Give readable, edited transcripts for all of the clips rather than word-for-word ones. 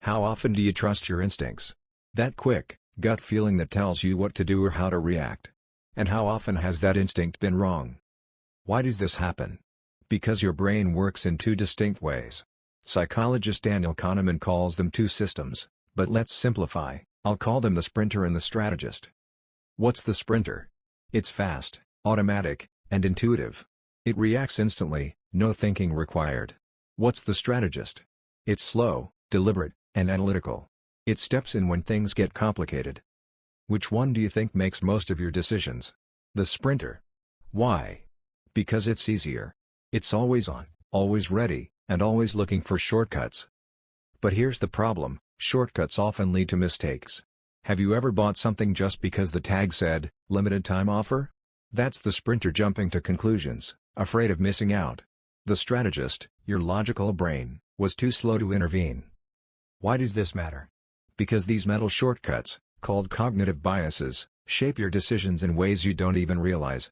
How often do you trust your instincts? That quick, gut feeling that tells you what to do or how to react. And how often has that instinct been wrong? Why does this happen? Because your brain works in two distinct ways. Psychologist Daniel Kahneman calls them two systems, but let's simplify, I'll call them the sprinter and the strategist. What's the sprinter? It's fast, automatic, and intuitive. It reacts instantly, no thinking required. What's the strategist? It's slow, deliberate, and analytical. It steps in when things get complicated. Which one do you think makes most of your decisions? The sprinter. Why? Because it's easier. It's always on, always ready, and always looking for shortcuts. But here's the problem, shortcuts often lead to mistakes. Have you ever bought something just because the tag said, limited time offer? That's the sprinter jumping to conclusions, afraid of missing out. The strategist, your logical brain, was too slow to intervene. Why does this matter? Because these mental shortcuts, called cognitive biases, shape your decisions in ways you don't even realize.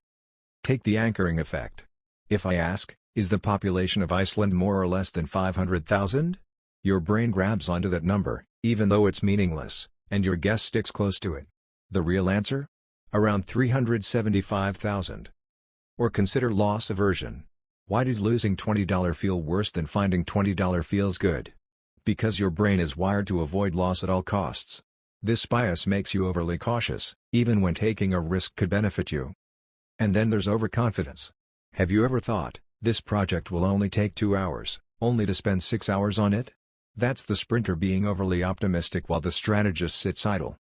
Take the anchoring effect. If I ask, is the population of Iceland more or less than 500,000? Your brain grabs onto that number, even though it's meaningless, and your guess sticks close to it. The real answer? Around 375,000. Or consider loss aversion. Why does losing $20 feel worse than finding $20 feels good? Because your brain is wired to avoid loss at all costs. This bias makes you overly cautious, even when taking a risk could benefit you. And then there's overconfidence. Have you ever thought, this project will only take 2 hours, only to spend 6 hours on it? That's the sprinter being overly optimistic while the strategist sits idle.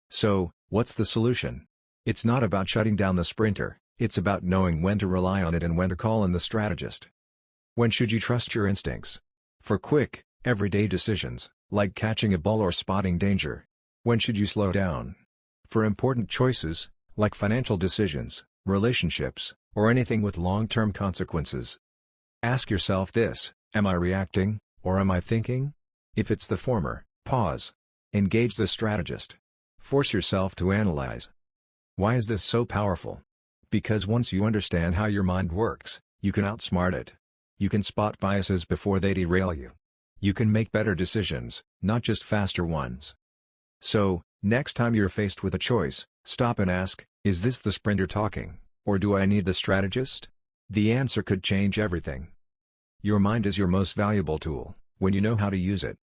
So, what's the solution? It's not about shutting down the sprinter, it's about knowing when to rely on it and when to call in the strategist. When should you trust your instincts? For quick, everyday decisions, like catching a ball or spotting danger. When should you slow down? For important choices, like financial decisions, relationships, or anything with long-term consequences. Ask yourself this, am I reacting, or am I thinking? If it's the former, pause. Engage the strategist. Force yourself to analyze. Why is this so powerful? Because once you understand how your mind works, you can outsmart it. You can spot biases before they derail you. You can make better decisions, not just faster ones. So, next time you're faced with a choice, stop and ask, is this the sprinter talking, or do I need the strategist? The answer could change everything. Your mind is your most valuable tool. When you know how to use it,